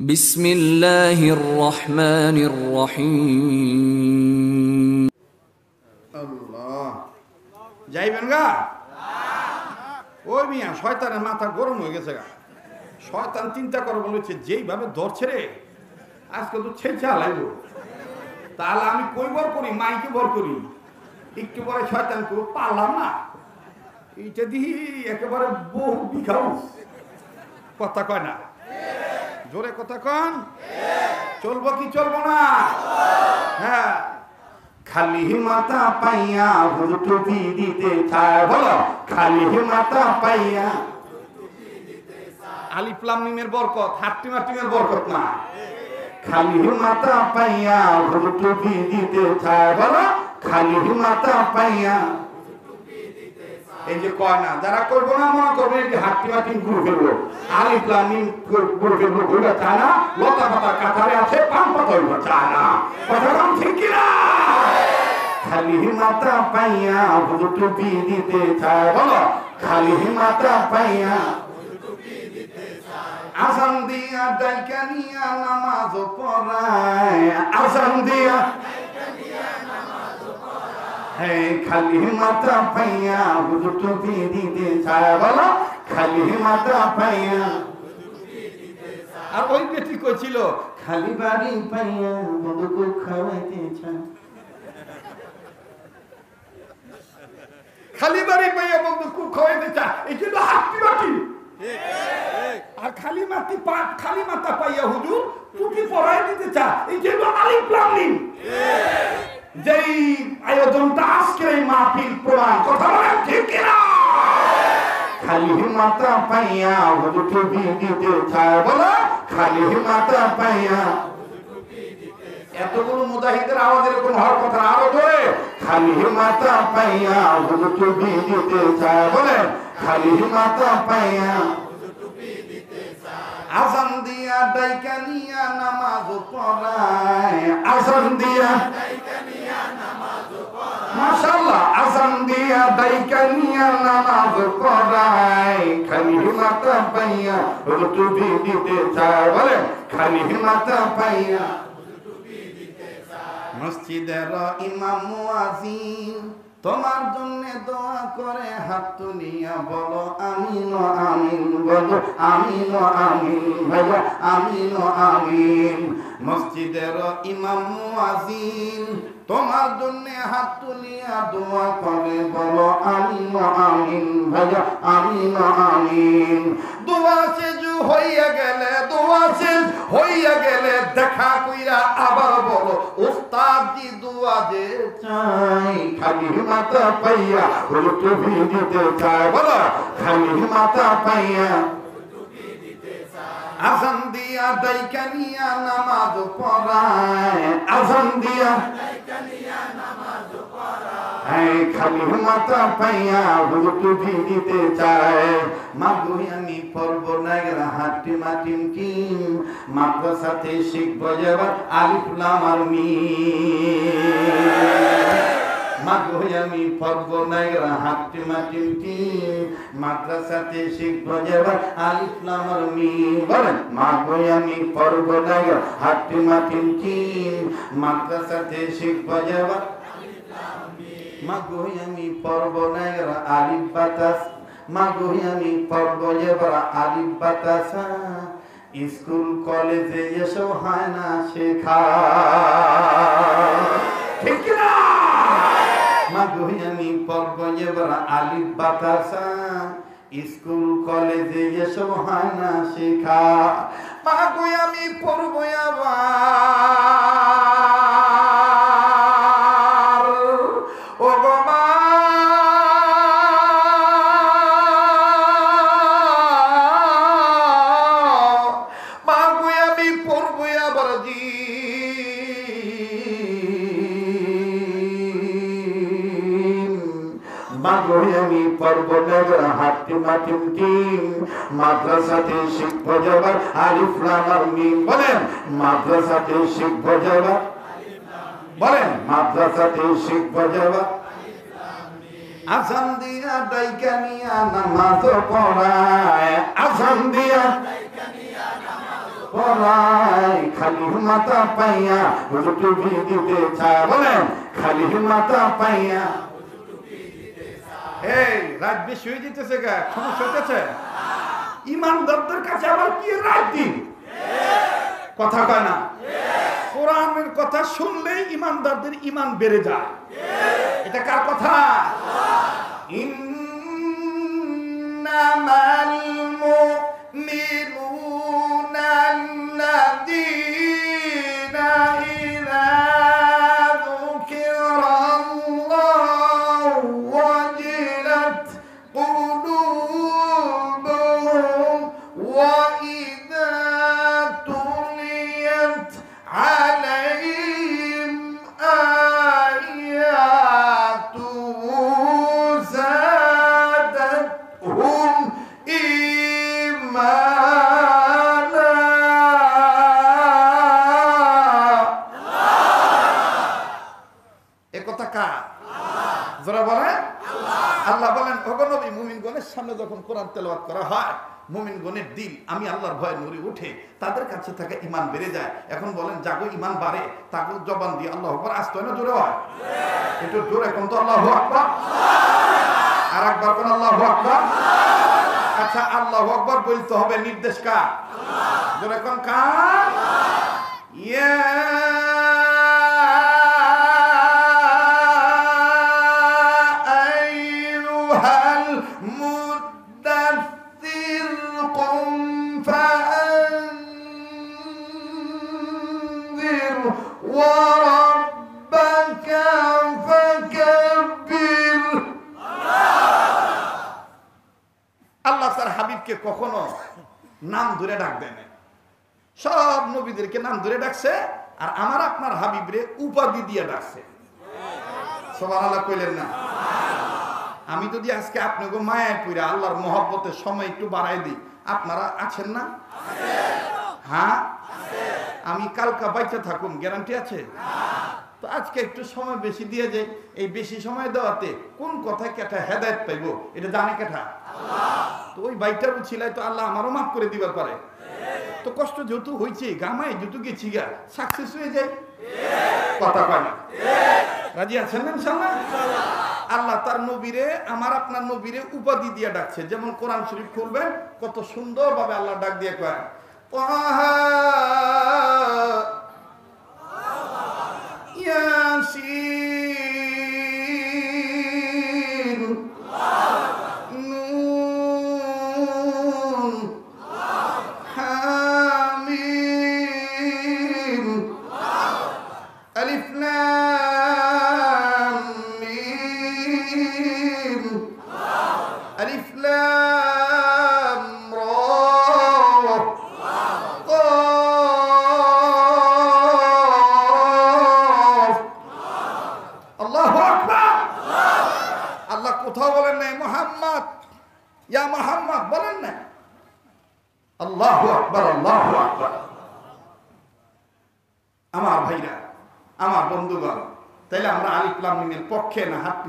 বিসমিল্লাহির রহমানির রহিম। আল্লাহ যাইবেন গা? ওই মিয়া শয়তানের মাথা গরম হয়ে গেছে গা। শয়তান চিন্তা করে বলেছে যেইভাবে ধরছে রে আজকে তো ছেঁচা লাগলো, তাহলে আমি কই বর করি, মাইকে বর করি। একটু পরে শয়তান করে পারলাম না, এইটা দিয়ে একেবারে বহু বিঘাও কথা কয় না, জোরে কথা কন। চলবো কি চলবো না? হ্যাঁ, খালি মাথা পাইয়া হুজুটি দিতে চায়, বলো খালি মাথা পাইয়া। আলিফ লাম মিমের বরকত, হাট্টিম হাট্টিমের বরকত না। খালি মাথা পাইয়া হুজুটি দিতে চায়, বলো খালি মাথা পাইয়া। এই যে কয় না, যারা করবো না মনে করবে যে হাট্টি হাট্টিম ঘুরে ফেলবো, আলিফ লাম মিম ঘুরে ফেলবো, ঘুরে চায় না। লতা পাতা কাতারে আছে, পান পাতা হইবা চায় না। কথা কম ঠিক কিনা? খালি মাথা পাইয়া হুজুটি দিতে চায়, বলো খালি মাথা পাইয়া। আসান দিয়া ডাইকা নিয়া নামাজ পড়ায়, আসান দিয়া খালি মাথা পাইয়া হুজুটি দিতে চায়, বলো খালি মাথা পাইয়া। আর ওই বেটি কইছিল খালি বাড়ি পাইয়া বন্ধুকে খাওয়াইতে চায়, খালি বাড়ি পাইয়া বন্ধুকে খাওয়াইতে চায়। এই জন্য হাট্টি বাটি। আর খালি মাথা পাইয়া হুজুর টুপি পরাই দিতে চায়, এই জন্য আলিফ লাম মিম। যেই আয়োজনটা আজকের এই মাহফিল প্রমাণ, কথা বলেন ঠিক কিনা? খালি মাথা পাইয়া হুজুটি দিতে চায়, বলো খালি মাথা পাইয়া। এতগুলো মুজাহিদের আওয়াজ এরকম হওয়ার কথা, আরো জোরে। খালি মাথা পাইয়া হুজুটি দিতে চায়, বলে খালি মাথা পাইয়া। আজান দিয়া ডাইকা নিয়া নামাজ পড়ায়, আজান দিয়া মাশাআল্লাহ, আজান দিয়া ডাইকা নিয়া নামাজ পড়ায়, খালি মাথা পাইয়া হুজুটি দিতে চায়, বলে খালি মাথা পাইয়া। মসজিদের ইমাম মুয়াজ্জিন তোমার জন্য দোয়া করে হাত তুলিয়া বলো আমিন আমিন, বলো আমিন আমিন, ভাইয়া আমিন আমিন। মসজিদের ইমাম মুয়াজ্জিন তোমার জন্য হাত তুলিয়া দোয়া করে বলো আমিন আমিন, ভাইয়া আমিন আমিন। দোয়া শেষ হইয়া গেলে, দোয়া শেষ হইয়া গেলে দেখা কইরা আবার বলো উস্তাদ জি দোয়া যে চাই, খালি মাথা পাইয়া হুজুটি দিতে চায়, বলো খালি মাথা পাইয়া। আজান দিয়া ডাইকা নিয়া নামাজ পড়ায়, আজান দিয়া খালি মাথা পাইয়া হুজুটি দিতে চায়। মাগো আমি পড়বো না হাট্টি মাটিম টিম, মাদ্রাসাতে শিখবো যাবার আলিফ লাম আর মিম। মাগো আমি পড়বো না হাট্টি মাটিম টিম, মাদ্রাসাতে শিখবো যাবার আলিফ লাম আর মিম। বলেন মাগো আমি পড়বো না হাট্টি মাটিম টিম, মাদ্রাসাতে শিখবো যাবার। মাগো আমি পড়বো না আলিফ বাতাস, মাগো আমি পড়বো যাবার আলিফ বাতাস। স্কুল কলেজে এসো হয় না শেখা, ঠিক না? মাগো আমি পড়বো যাবার আলিফ বাতাস, স্কুল কলেজে এসো হয় না শেখা। মাগো আমি পড়বো আবার ও বাবা মাগো আমি পড়বো আবার জি মাগো আমি পড়বো না হাট্টি মাটিম টিম, মাদ্রাসাতে শিখবো যাবার আলিফ লাম আর মিম। বলেন মাদ্রাসাতে শিখবো যাবার, বলেন মাদ্রাসাতে শিখবো যাবার। আজান দিয়া ডাইকা নিয়া নামাজ পড়ায়, আজান দিয়া করায়, খালি মাথা পাইয়া হুজুর টুপি দিতে চায়। বলেন খালি মাথা পাইয়া। এই রাত বেশি হয়ে যেতেছে, গা সমস্যা হতেছে। ইমানদারদের কাছে আবার কি রাত দিন কথা কয় না। কোরআনের কথা শুনলেই ইমানদারদের ইমান বেড়ে যায়। এটা কার কথা? ইন্নামাল মুমিনুনা আল্লাযীনা ইযা যুকিরাল্লাহু ওয়াজিলাত কুলুবুহুম ওয়া ইযা তুলিয়াত আলাইহিম আয়াতুহু যাদাতহুম ঈমানা। এ কথা কার? যারা বলে আল্লাহ বলেন, ওগো নবী, মুমিনগণের সামনে যখন কোরআন তেলাওয়াত করা হয়, মুমিনগণের দিল আমি আল্লাহর ভয়ে নূরে উঠে, তাদের কাছে থেকে ঈমান বেড়ে যায়। এখন বলেন যাগো ঈমান বাড়ে, তাকে জবান দিয়ে আল্লাহু আকবার আসতে হয় না জোরে হয়? একটু জোরে কোন তো আল্লাহু আকবার। আর একবার কোন আল্লাহু আকবার। আচ্ছা, আল্লাহু আকবার বলতে হবে, নির্দেশ কার? জোরে কোন কার? ইয়া আল্লাহ তার হাবিবকে কখনো নাম ধরে ডাক দেয় না। সব নবীদেরকে নাম ধরে ডাকছে, আর আমার আপনার হাবিবরে উপাধি দিয়ে ডাকছে। সুবহানাল্লাহ কইলেন না? আমি যদি আজকে আপনাকে মায়ায় পড়ে আল্লাহর মহব্বতের সময় একটু বাড়াই দিই, আপনারা আছেন না? হ্যাঁ, আমি কালকা বাইচা থাকুন, গ্যারান্টি আছে? তো আজকে একটু সময় বেশি দিয়ে যাই। এই বেশি সময় দেওয়াতে কোন কথায় কেটা হেদায়েত পাইব এটা জানে কেটা? তো ওই বাইটার উছিলায় তো আল্লাহ আমারও মাফ করে দিবার পারে। তো কষ্ট যেহেতু হয়েছে, গামায় যেহেতু গেছি গা, সাকসেস হয়ে যায়। কথা কয় না? রাজি আছেন না ইনশাআল্লাহ? আল্লাহ তার নবীরে, আমার আপনার নবীরে উপাধি দিয়ে ডাকছে। যেমন কোরআন শরীফ খুলবেন, কত সুন্দর ভাবে আল্লাহ ডাক দিয়ে কয় তাহা ইয়াসিন নুন হামিম আলিফ লাম মিম আলিফ লাম রা কফ। আল্লাহু আকবার। আল্লাহ কোথাও বলেন নাই মুহাম্মদ, ইয়া মুহাম্মদ বলেন না। আল্লাহু আকবার, আল্লাহু আকবার। আমার ভাইরা, আমার বন্ধুগণ, তাইলে আমরা আলিফ লাম মিমের পক্ষে না হাত